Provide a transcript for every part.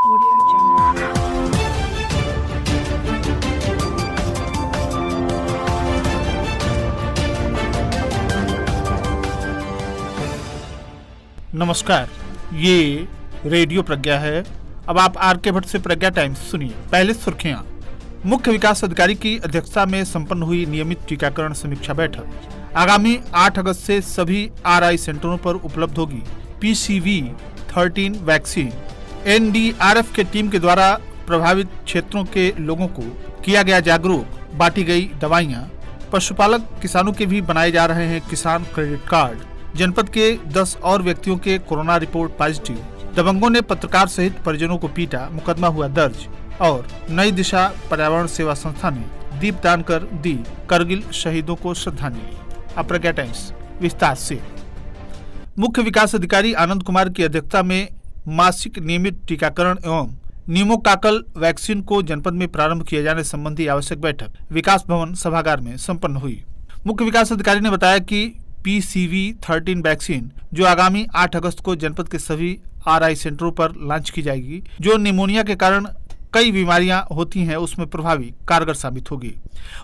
Audio Jungle. नमस्कार, ये radio प्रज्ञा है। अब आप आर के भट्ट से प्रज्ञा टाइम्स सुनिए। पहले सुर्खियां। मुख्य विकास अधिकारी की अध्यक्षता में संपन्न हुई नियमित टीकाकरण समीक्षा बैठक। आगामी 8 अगस्त से सभी आरआई सेंटरों पर उपलब्ध होगी PCV13 वैक्सीन। NDRF के टीम के द्वारा प्रभावित क्षेत्रों के लोगों को किया गया जागरूक, बांटी गई दवाइयां। पशुपालक किसानों के भी बनाए जा रहे हैं किसान क्रेडिट कार्ड। जनपद के 10 और व्यक्तियों के कोरोना रिपोर्ट पॉजिटिव। दबंगों ने पत्रकार सहित परिजनों को पीटा, मुकदमा हुआ दर्ज। और नई दिशा पर्यावरण सेवा संस्था ने दीपदान कर दी करगिल शहीदों को श्रद्धांजलि। अब प्रज्ञा टाइम्स विस्तार से। मुख्य विकास अधिकारी आनंद कुमार की अध्यक्षता में मासिक नियमित टीकाकरण एवं न्यूमोकाकल वैक्सीन को जनपद में प्रारंभ किए जाने संबंधी आवश्यक बैठक विकास भवन सभागार में संपन्न हुई। मुख्य विकास अधिकारी ने बताया कि PCV13 वैक्सीन जो आगामी 8 अगस्त को जनपद के सभी आरआई सेंटरों पर लॉन्च की जाएगी, जो निमोनिया के कारण कई बीमारियां होती हैं उसमें प्रभावी कारगर साबित होगी।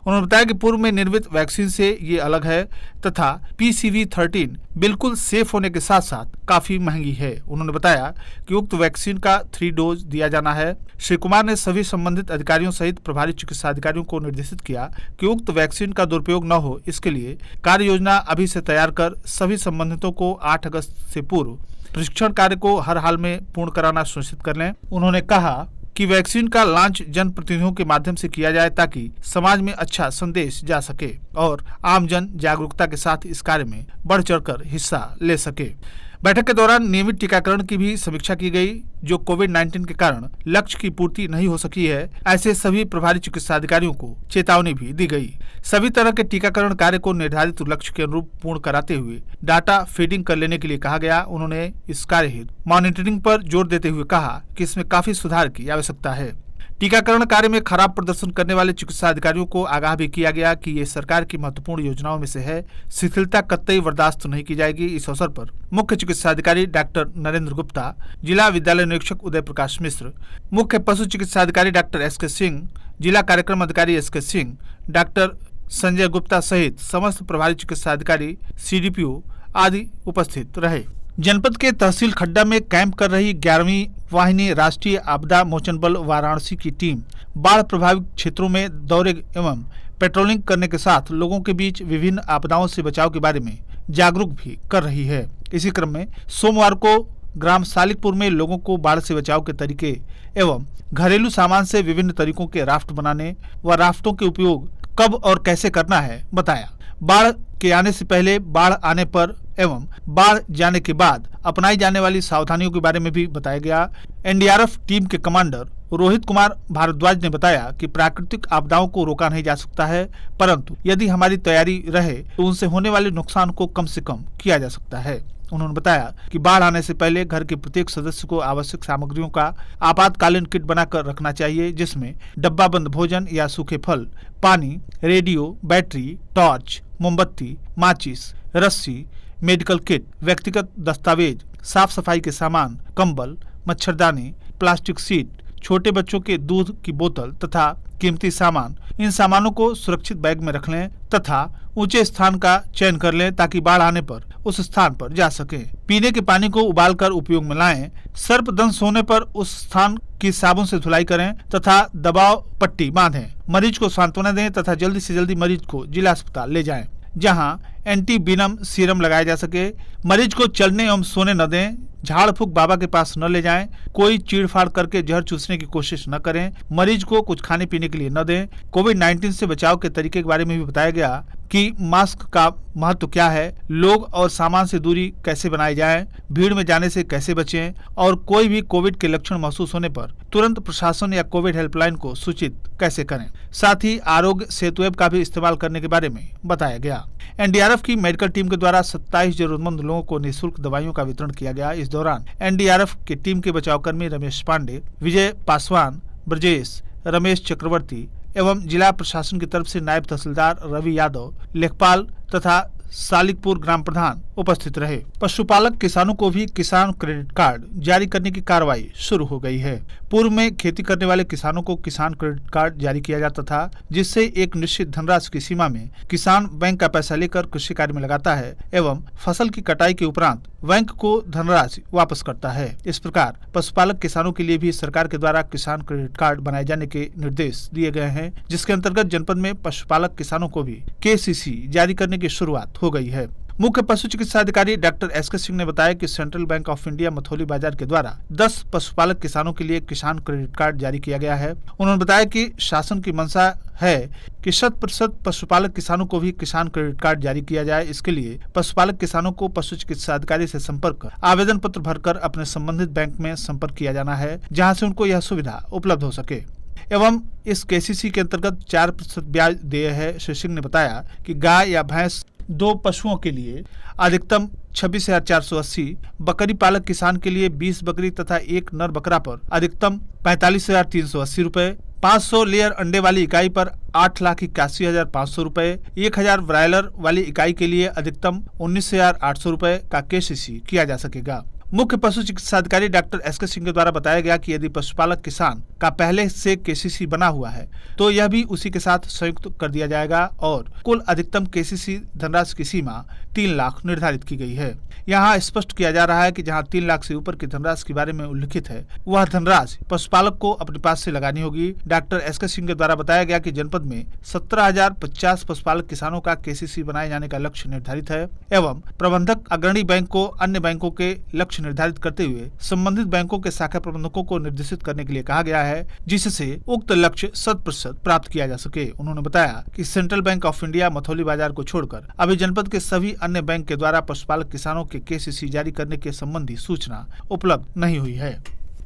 उन्होंने बताया कि पूर्व में निर्मित वैक्सीन से ये अलग है तथा PCV13 बिल्कुल सेफ होने के साथ साथ काफी महंगी है। उन्होंने बताया कि उक्त वैक्सीन का 3 डोज दिया जाना है। श्री कुमार ने सभी संबंधित अधिकारियों सहित प्रभारी चिकित्सा अधिकारियों को निर्देशित किया कि उक्त वैक्सीन का दुरुपयोग न हो, इसके लिए कार्य योजना अभी से तैयार कर सभी संबंधितों को 8 अगस्त से पूर्व प्रशिक्षण कार्य को हर हाल में पूर्ण कराना सुनिश्चित कर लें। उन्होंने कहा कि वैक्सीन का लॉन्च जनप्रतिनिधियों के माध्यम से किया जाए ताकि समाज में अच्छा संदेश जा सके और आम जन जागरूकता के साथ इस कार्य में बढ़ चढ़कर हिस्सा ले सके। बैठक के दौरान नियमित टीकाकरण की भी समीक्षा की गई। जो कोविड-19 के कारण लक्ष्य की पूर्ति नहीं हो सकी है, ऐसे सभी प्रभारी चिकित्सा अधिकारियों को चेतावनी भी दी गई। सभी तरह के टीकाकरण कार्य को निर्धारित लक्ष्य के अनुरूप पूर्ण कराते हुए डाटा फीडिंग कर लेने के लिए कहा गया। उन्होंने इस कार्य हेतु मॉनिटरिंग पर जोर देते हुए कहा कि इसमें काफी सुधार की आवश्यकता है। टीकाकरण कार्य में खराब प्रदर्शन करने वाले चिकित्सा अधिकारियों को आगाह भी किया गया कि ये सरकार की महत्वपूर्ण योजनाओं में से है, शिथिलता कतई बर्दाश्त नहीं की जाएगी। इस अवसर पर मुख्य चिकित्सा अधिकारी डॉक्टर नरेंद्र गुप्ता, जिला विद्यालय निरीक्षक उदय प्रकाश मिश्र, मुख्य पशु चिकित्सा अधिकारी डॉक्टर SK सिंह, जिला कार्यक्रम अधिकारी SK सिंह, डॉक्टर संजय गुप्ता सहित समस्त प्रभारी चिकित्सा अधिकारी, CDPO आदि उपस्थित रहे। जनपद के तहसील खड्डा में कैंप कर रही 11वीं वाहिनी राष्ट्रीय आपदा मोचन बल वाराणसी की टीम बाढ़ प्रभावित क्षेत्रों में दौरे एवं पेट्रोलिंग करने के साथ लोगों के बीच विभिन्न आपदाओं से बचाव के बारे में जागरूक भी कर रही है। इसी क्रम में सोमवार को ग्राम सालिकपुर में लोगों को बाढ़ से बचाव के तरीके एवं घरेलू सामान से विभिन्न तरीकों के राफ्ट बनाने व राफ्टों के उपयोग कब और कैसे करना है बताया। बाढ़ के आने से पहले, बाढ़ आने पर एवं बाढ़ जाने के बाद अपनाई जाने वाली सावधानियों के बारे में भी बताया गया। NDRF टीम के कमांडर रोहित कुमार भारद्वाज ने बताया कि प्राकृतिक आपदाओं को रोका नहीं जा सकता है, परंतु यदि हमारी तैयारी रहे तो उनसे होने वाले नुकसान को कम से कम किया जा सकता है। उन्होंने बताया कि बाढ़ आने से पहले घर के प्रत्येक सदस्य को आवश्यक सामग्रियों का आपातकालीन किट बनाकर रखना चाहिए, जिसमें डब्बाबंद भोजन या सूखे फल, पानी, रेडियो, बैटरी, टॉर्च, मोमबत्ती, माचिस, रस्सी, मेडिकल किट, व्यक्तिगत दस्तावेज, साफ सफाई के सामान, कंबल, मच्छरदानी, प्लास्टिक सीट, छोटे बच्चों के दूध की बोतल तथा कीमती सामान। इन सामानों को सुरक्षित बैग में रख लें तथा ऊंचे स्थान का चयन कर लें ताकि बाढ़ आने पर उस स्थान पर जा सकें। पीने के पानी को उबालकर उपयोग में लाएं। सर्पदंश होने पर उस स्थान की साबुन से धुलाई करें तथा दबाव पट्टी बांधें। मरीज को सांत्वना दें तथा जल्दी से जल्दी मरीज को जिला अस्पताल ले जाएं, जहां एंटीबीनम सीरम लगाया जा सके। मरीज को चलने एवं सोने न दें। झाड़ फूक बाबा के पास न ले जाएं। कोई चीड़फाड़ करके जहर चूसने की कोशिश न करें। मरीज को कुछ खाने पीने के लिए न दें। कोविड-19 से बचाव के तरीके के बारे में भी बताया गया कि मास्क का महत्व क्या है, लोग और सामान से दूरी कैसे बनाई जाए, भीड़ में जाने से कैसे बचें और कोई भी कोविड के लक्षण महसूस होने पर तुरंत प्रशासन या कोविड हेल्पलाइन को सूचित कैसे करें। साथ ही आरोग्य सेतु ऐप का भी इस्तेमाल करने के बारे में बताया गया। NDRF की मेडिकल टीम के द्वारा 27 जरूरतमंद लोगों को निःशुल्क दवाइयों का वितरण किया गया। इस दौरान NDRF की टीम के बचावकर्मी रमेश पांडे, विजय पासवान, ब्रजेश, रमेश चक्रवर्ती एवं जिला प्रशासन की तरफ से नायब तहसीलदार रवि यादव, लेखपाल तथा सालिकपुर ग्राम प्रधान उपस्थित रहे। पशुपालक किसानों को भी किसान क्रेडिट कार्ड जारी करने की कार्रवाई शुरू हो गई है। पूर्व में खेती करने वाले किसानों को किसान क्रेडिट कार्ड जारी किया जाता था, जिससे एक निश्चित धनराशि की सीमा में किसान बैंक का पैसा लेकर कृषि कार्य में लगाता है एवं फसल की कटाई के उपरांत बैंक को धनराशि वापस करता है। इस प्रकार पशुपालक किसानों के लिए भी सरकार के द्वारा किसान क्रेडिट कार्ड बनाए जाने के निर्देश दिए गए हैं, जिसके अंतर्गत जनपद में पशुपालक किसानों को भी KCC जारी करने की शुरुआत हो गई है। मुख्य पशु चिकित्सा अधिकारी डॉक्टर SK सिंह ने बताया कि central bank of India Mathauli बाजार के द्वारा 10 पशुपालक किसानों के लिए किसान क्रेडिट कार्ड जारी किया गया है। उन्होंने बताया कि शासन की मंशा है कि 100% पशुपालक किसानों को भी किसान क्रेडिट कार्ड जारी किया जाए। इसके लिए पशुपालक किसानों को पशु चिकित्सा अधिकारी से संपर्क कर आवेदन पत्र भरकर अपने संबंधित बैंक में संपर्क किया जाना है, जहाँ से उनको यह सुविधा उपलब्ध हो सके। एवं इस KCC के अंतर्गत 4% ब्याज देय है। श्री सिंह ने बताया कि गाय या भैंस 2 पशुओं के लिए अधिकतम 26,480, बकरी पालक किसान के लिए 20 बकरी तथा 1 नर बकरा पर अधिकतम 45,380 रुपए, 500 लेयर अंडे वाली इकाई पर 8,81,500 रुपए, 1,000 ब्रायलर वाली इकाई के लिए अधिकतम 19,800 रुपए का KCC किया जा सकेगा। मुख्य पशु चिकित्सा अधिकारी डॉक्टर SK सिंह के द्वारा बताया गया कि यदि पशुपालक किसान का पहले से KCC बना हुआ है तो यह भी उसी के साथ संयुक्त कर दिया जाएगा और कुल अधिकतम KCC धनराशि की सीमा 3 लाख निर्धारित की गई है। यहाँ स्पष्ट किया जा रहा है कि जहाँ 3 लाख से ऊपर की धनराशि के बारे में उल्लिखित है, वह धनराशि पशुपालक को अपने पास से लगानी होगी। डॉक्टर SK सिंह के द्वारा बताया गया कि जनपद में 17,050 पशुपालक किसानों का KCC बनाए जाने का लक्ष्य निर्धारित है एवं प्रबंधक अग्रणी बैंक को अन्य बैंकों के लक्ष्य निर्धारित करते हुए संबंधित बैंकों के शाखा प्रबंधकों को निर्देशित करने के लिए कहा गया है, जिससे उक्त लक्ष्य 100% प्राप्त किया जा सके। उन्होंने बताया कि central bank of India Mathauli बाजार को छोड़कर अभी जनपद के सभी अन्य बैंक के द्वारा पशुपालक किसानों के KCC जारी करने के संबंधी सूचना उपलब्ध नहीं हुई है।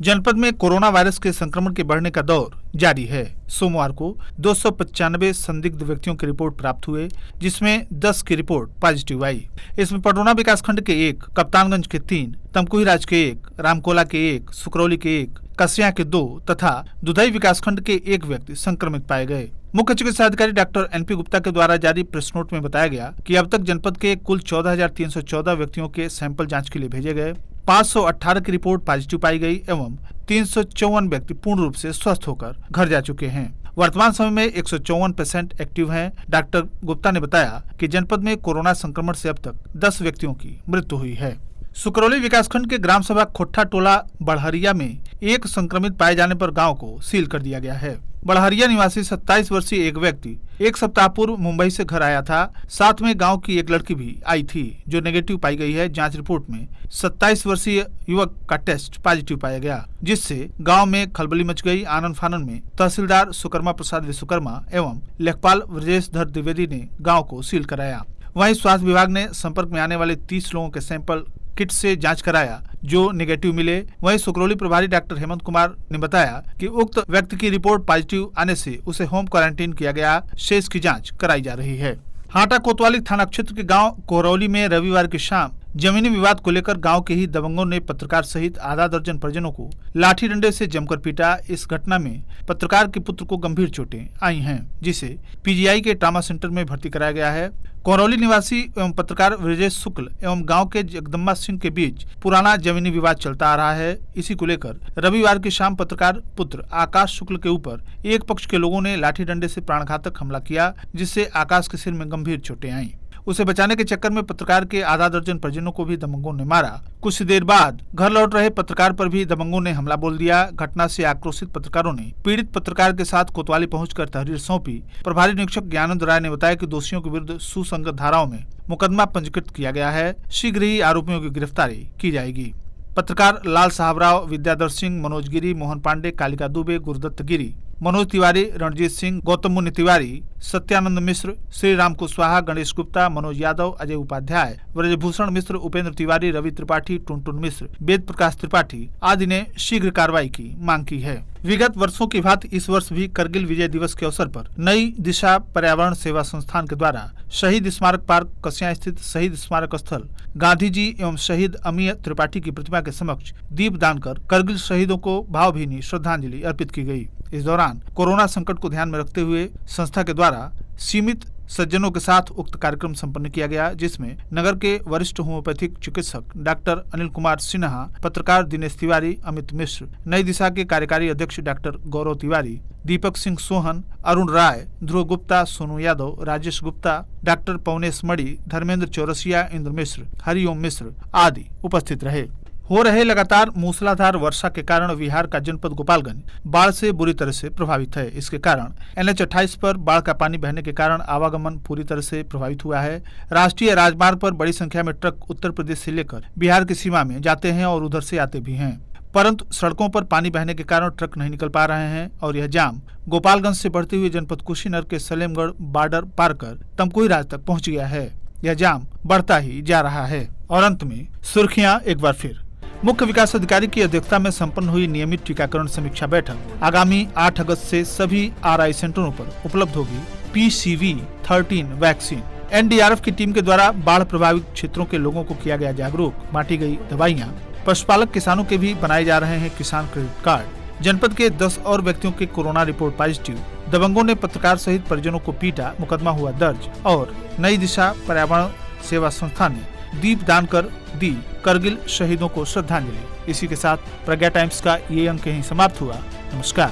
जनपद में कोरोना वायरस के संक्रमण के बढ़ने का दौर जारी है। सोमवार को 295 संदिग्ध व्यक्तियों की रिपोर्ट प्राप्त हुए, जिसमें 10 की रिपोर्ट पॉजिटिव आई। इसमें पटौना विकासखंड के 1, कप्तानगंज के 3, तमकुहीराज के 1, रामकोला के 1, सुकरौली के 1, कसिया के 2 तथा दुधई विकासखंड के 1 व्यक्ति संक्रमित पाए गए। मुख्य चिकित्सा अधिकारी डॉक्टर NP गुप्ता के द्वारा जारी प्रेस नोट में बताया गया कि अब तक जनपद के कुल 14,314 व्यक्तियों के सैंपल जांच के लिए भेजे गए, 518 की रिपोर्ट पॉजिटिव पाई गई एवं 354 व्यक्ति पूर्ण रूप से स्वस्थ होकर घर जा चुके हैं। वर्तमान समय में 154 पेशेंट एक्टिव हैं। डॉक्टर गुप्ता ने बताया कि जनपद में कोरोना संक्रमण से अब तक 10 व्यक्तियों की मृत्यु हुई है। सुकरौली विकासखंड के ग्राम सभा खोट्ठा टोला बड़हरिया में एक संक्रमित पाए जाने पर गांव को सील कर दिया गया है। बड़हरिया निवासी 27 वर्षीय एक व्यक्ति 1 सप्ताह पूर्व मुंबई से घर आया था। साथ में गांव की एक लड़की भी आई थी, जो नेगेटिव पाई गई है। जांच रिपोर्ट में 27 वर्षीय युवक का टेस्ट पॉजिटिव पाया गया, जिससे गांव में खलबली मच गई। आनन फानन में तहसीलदार सुकर्मा प्रसाद विश्वकर्मा एवं लेखपाल ब्रजेश धर द्विवेदी ने गाँव को सील कराया। वहीं स्वास्थ्य विभाग ने संपर्क में आने वाले 30 लोगों के सैंपल किट से जांच कराया, जो नेगेटिव मिले। वहीं सुकरौली प्रभारी डॉक्टर हेमंत कुमार ने बताया कि उक्त व्यक्ति की रिपोर्ट पॉजिटिव आने से उसे होम क्वारंटीन किया गया। शेष की जांच कराई जा रही है। हाटा कोतवाली थाना क्षेत्र के गांव कोरौली में रविवार की शाम जमीनी विवाद को लेकर गांव के ही दबंगों ने पत्रकार सहित आधा दर्जन परिजनों को लाठी डंडे से जमकर पीटा। इस घटना में पत्रकार के पुत्र को गंभीर चोटें आई हैं, जिसे PGI के ट्रामा सेंटर में भर्ती कराया गया है। कोरौली निवासी एवं पत्रकार ब्रजेश शुक्ल एवं गांव के जगदम्बा सिंह के बीच पुराना जमीनी विवाद चलता आ रहा है। इसी को लेकर रविवार की शाम पत्रकार पुत्र आकाश शुक्ल के ऊपर एक पक्ष के लोगों ने लाठी डंडे से प्राणघातक हमला किया, जिससे आकाश के सिर में गंभीर चोटें आईं। उसे बचाने के चक्कर में पत्रकार के आधा दर्जन परिजनों को भी दबंगों ने मारा। कुछ देर बाद घर लौट रहे पत्रकार पर भी दबंगों ने हमला बोल दिया। घटना से आक्रोशित पत्रकारों ने पीड़ित पत्रकार के साथ कोतवाली पहुंचकर तहरीर सौंपी। प्रभारी निरीक्षक ज्ञानंद राय ने बताया कि दोषियों के विरुद्ध सुसंगत धाराओं में मुकदमा पंजीकृत किया गया है। शीघ्र ही आरोपियों की गिरफ्तारी की जाएगी। पत्रकार लाल साहबराव, विद्याधर सिंह, मनोज गिरी, मोहन पांडे, कालिका दुबे, गुरुदत्त गिरी, मनोज तिवारी, रणजीत सिंह, गौतम मुनि तिवारी, सत्यानंद मिश्र, श्री राम कुशवाहा, गणेश गुप्ता, मनोज यादव, अजय उपाध्याय, ब्रजभूषण मिश्र, उपेंद्र तिवारी, रवि त्रिपाठी, टुनटुन मिश्र, वेद प्रकाश त्रिपाठी आदि ने शीघ्र कार्रवाई की मांग की है। विगत वर्षों की भांति इस वर्ष भी करगिल विजय दिवस के अवसर पर नई दिशा पर्यावरण सेवा संस्थान के द्वारा शहीद स्मारक पार्क कसिया स्थित शहीद स्मारक स्थल गांधी जी एवं शहीद अमीय त्रिपाठी की प्रतिमा के समक्ष दीप दान कर करगिल शहीदों को भावभीनी श्रद्धांजलि अर्पित की गई। इस दौरान कोरोना संकट को ध्यान में रखते हुए संस्था के द्वारा सीमित सज्जनों के साथ उक्त कार्यक्रम संपन्न किया गया, जिसमें नगर के वरिष्ठ होम्योपैथिक चिकित्सक डॉक्टर अनिल कुमार सिन्हा, पत्रकार दिनेश तिवारी, अमित मिश्र, नई दिशा के कार्यकारी अध्यक्ष डॉक्टर गौरव तिवारी, दीपक सिंह सोहन, अरुण राय, ध्रुव गुप्ता, सोनू यादव, राजेश गुप्ता, डॉक्टर पवनेश मणि, धर्मेंद्र चौरसिया, इंद्र मिश्र, हरिओम मिश्र आदि उपस्थित रहे। हो रहे लगातार मूसलाधार वर्षा के कारण बिहार का जनपद गोपालगंज बाढ़ से बुरी तरह से प्रभावित है। इसके कारण NH 28 पर बाढ़ का पानी बहने के कारण आवागमन पूरी तरह से प्रभावित हुआ है। राष्ट्रीय राजमार्ग पर बड़ी संख्या में ट्रक उत्तर प्रदेश से लेकर बिहार की सीमा में जाते हैं और उधर से आते भी हैं, परंतु सड़कों पर पानी बहने के कारण ट्रक नहीं निकल पा रहे हैं और यह जाम गोपालगंज से बढ़ते हुए जनपद कुशीनगर के सलेमगढ़ बॉर्डर पार कर तमकुही राज तक पहुँच गया है। यह जाम बढ़ता ही जा रहा है। और अंत में सुर्खियां एक बार फिर। मुख्य विकास अधिकारी की अध्यक्षता में संपन्न हुई नियमित टीकाकरण समीक्षा बैठक। आगामी 8 अगस्त से सभी RI सेंटरों पर उपलब्ध होगी PCV13 वैक्सीन। NDRF की टीम के द्वारा बाढ़ प्रभावित क्षेत्रों के लोगों को किया गया जागरूक, बांटी गई दवाइयां। पशुपालक किसानों के भी बनाए जा रहे हैं किसान क्रेडिट कार्ड। जनपद के 10 और व्यक्तियों के कोरोना रिपोर्ट पॉजिटिव। दबंगों ने पत्रकार सहित परिजनों को पीटा, मुकदमा हुआ दर्ज। और नई दिशा पर्यावरण सेवा संस्था ने दीप दान कर दी करगिल शहीदों को श्रद्धांजलि। इसी के साथ प्रज्ञा टाइम्स का ये अंक यहीं समाप्त हुआ। नमस्कार।